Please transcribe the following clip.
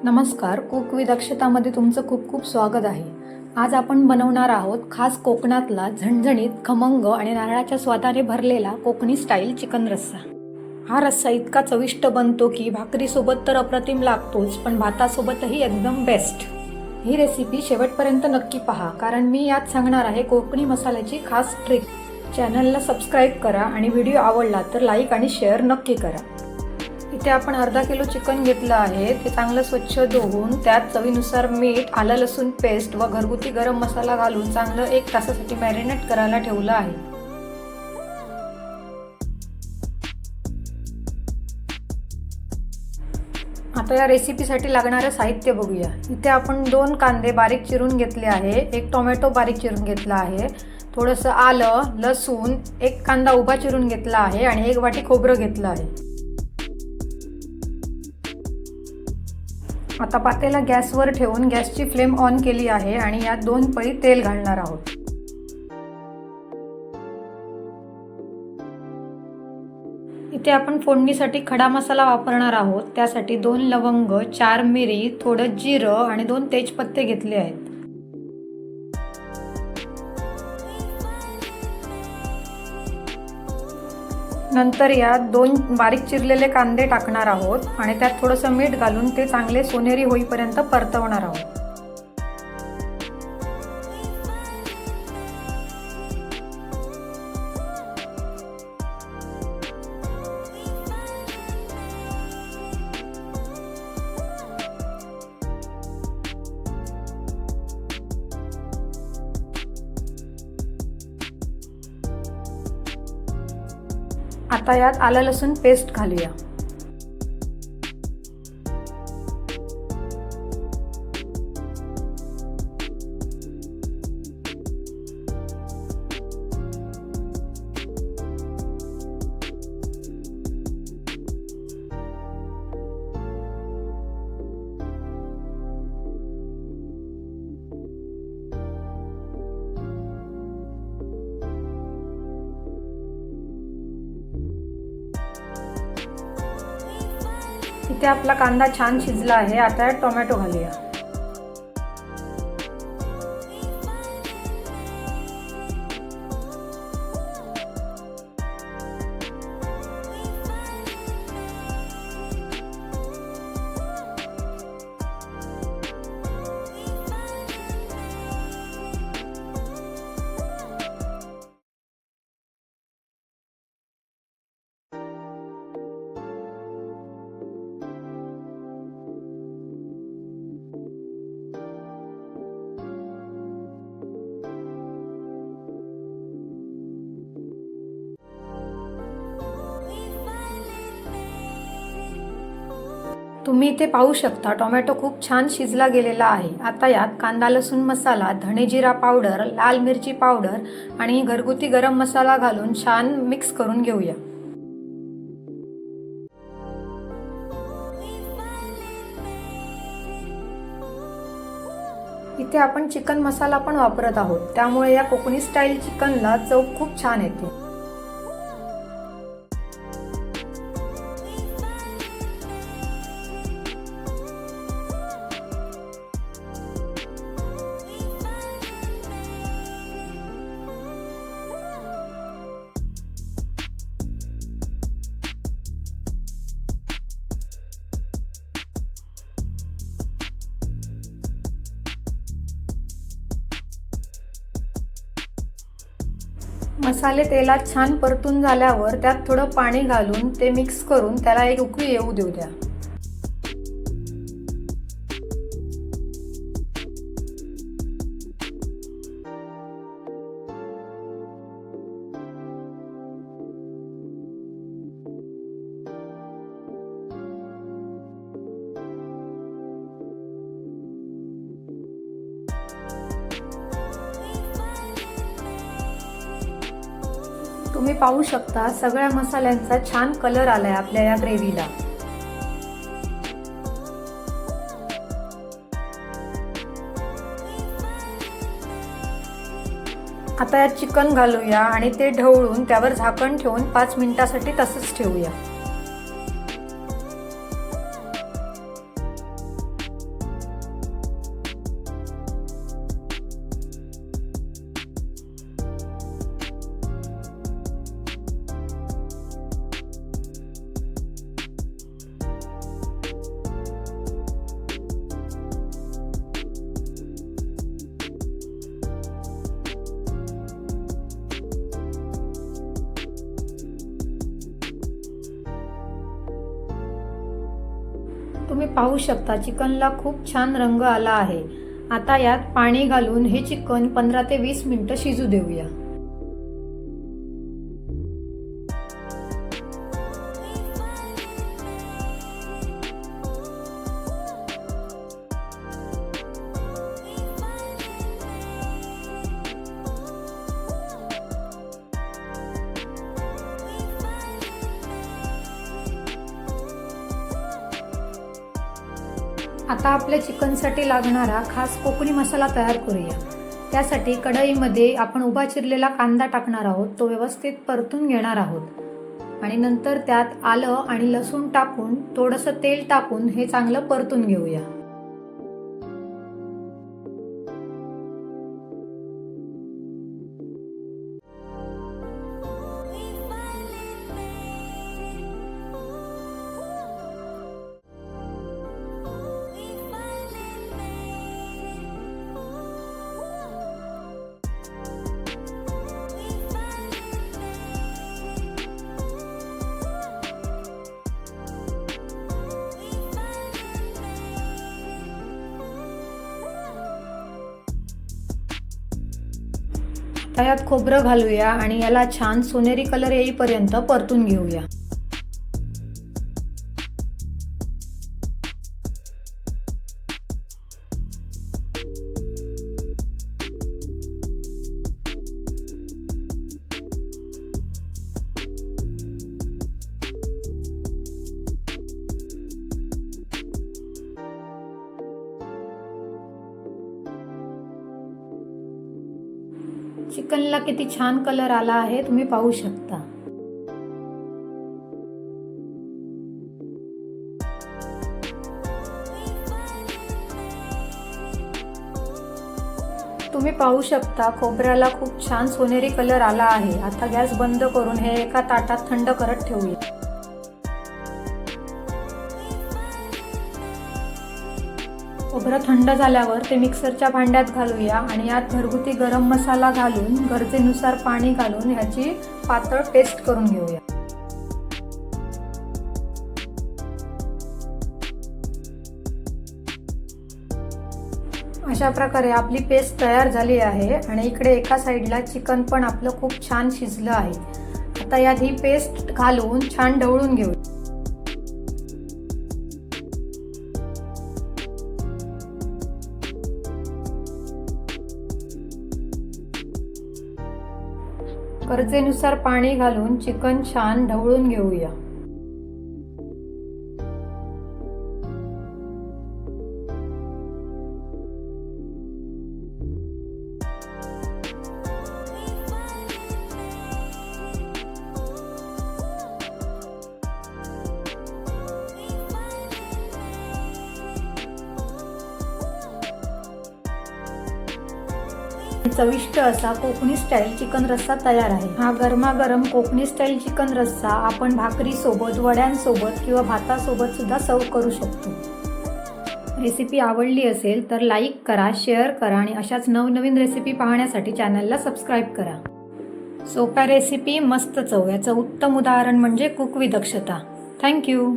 नमस्कार, cook with अक्षतामध्ये तुमचं खूप खूप स्वागत आहे. आज आपण बनवणार आहोत खास कोकणातला झणझणीत, खमंग आणि नारळाच्या स्वादाने भरलेला कोकणी स्टाईल चिकन रस्सा. हा रस्सा इतका चविष्ट बनतो की भाकरीसोबत तर अप्रतिम लागतोच, पण भातासोबतही एकदम बेस्ट. ही रेसिपी शेवटपर्यंत नक्की पहा, कारण मी यात सांगणार आहे कोकणी मसाल्याची खास ट्रिक. चॅनलला सबस्क्राईब करा आणि व्हिडिओ आवडला तर लाईक आणि शेअर नक्की करा. इथे आपण अर्धा किलो चिकन घेतलं आहे. ते चांगलं स्वच्छ धुवून त्यात चवीनुसार मीठ, आलं लसूण पेस्ट व घरगुती गरम मसाला घालून चांगलं 1 तासासाठी मॅरिनेट करायला ठेवलं आहे. आता या रेसिपीसाठी लागणारं साहित्य बघूया. इथे आपण 2 कांदे बारीक चिरून घेतले आहे, 1 टोमॅटो बारीक चिरून घेतला आहे, थोडंसं आलं, लसूण, 1 कांदा उभा चिरून घेतला आहे आणि 1 वाटी खोबरं घेतलं आहे. आता पातेला गॅसवर ठेवून गॅसची फ्लेम ऑन केली आहे आणि यात 2 पळी तेल घालणार आहोत. इथे आपण फोडणीसाठी खडा मसाला वापरणार आहोत. त्यासाठी 2 लवंग, 4 मिरी, थोडं जिरं आणि 2 तेजपत्ते घेतले आहेत. नंतर यात 2 बारीक चिरलेले कांदे टाकणार आहोत आणि त्यात थोडंसं मीठ घालून ते चांगले सोनेरी होईपर्यंत परतवणार आहोत. आता यात आलं लसूण पेस्ट घालूया. इथे आपला कांदा छान शिजला आहे. आता टोमॅटो घालूया. तुम्ही इथे पाहू शकता टोमॅटो खूप छान शिजला गेलेला आहे. आता यात कांदा लसूण मसाला, धणे जिरा पावडर, लाल मिरची पावडर आणि घरगुती गरम मसाला घालून छान मिक्स करून घेऊया. इथे आपण चिकन मसाला पण वापरत आहोत, त्यामुळे या कोकणी स्टाईल चिकनला चव खूप छान येते. मसाले तेलात छान परतून झाल्यावर त्यात थोडं पाणी घालून ते मिक्स करून त्याला एक उकळी येऊ देऊ द्या. तुम्ही पाहू शकता सगळ्या मसाल्यांचा छान कलर आलाय आपल्या या ग्रेव्हीला. आता यात चिकन घालूया आणि ते ढवळून त्यावर झाकण ठेवून 5 मिनिटांसाठी तसंच ठेवूया. पाहू शकता चिकनला खूप छान रंग आला आहे। आता यात पाणी घालून हे चिकन 15 ते 20 मिनिटं शिजू देऊया। आता आपल्या चिकनसाठी लागणारा खास कोकणी मसाला तयार करूया। त्यासाठी कढईमध्ये आपण उभा चिरलेला कांदा टाकणार आहोत, तो व्यवस्थित परतून घेणार आहोत आणि नंतर त्यात आलं आणि लसूण टाकून थोडंसं तेल टाकून हे चांगलं परतून घेऊया। आता यात खोबरं घालूया आणि याला छान सोनेरी कलर येईपर्यंत परतून घेऊया। चिकनला किती छान कलर आला आहे तुम्ही पाहू शकता। तुम्ही पाहू शकता खोबऱ्याला खूप छान सोनेरी कलर आला आहे। आता गॅस बंद करून हे एका ताटात थंड करत ठेवूया। खोबरं थंड झाल्यावर ते मिक्सरच्या भांड्यात घालूया आणि यात घरगुती गरम मसाला घालून गरजेनुसार पाणी घालून ह्याची पातळ पेस्ट करून घेऊया। अशा प्रकारे आपली पेस्ट तयार झाली आहे आणि इकडे एका साईडला चिकन पण आपलं खूप छान शिजलं आहे। आता यात ही पेस्ट घालून छान ढवळून घेऊया। गरजेनुसार पाणी घालून चिकन छान ढवळून घेऊया। चविष्ट असा कोकणी स्टाईल चिकन रस्सा तयार आहे। हा गरमागरम कोकणी स्टाईल चिकन रस्सा आपण भाकरी सोबत, वड्यांसोबत किंवा भातासोबत सुद्धा सर्व करू शकतो। रेसिपी आवडली असेल तर लाईक करा, शेअर करा आणि अशाच नवनवीन रेसिपी पाहण्यासाठी चॅनलला सबस्क्राईब करा। सोप्या रेसिपी, मस्त चव याचं उत्तम उदाहरण म्हणजे कुक विथ दक्षता। थँक्यू।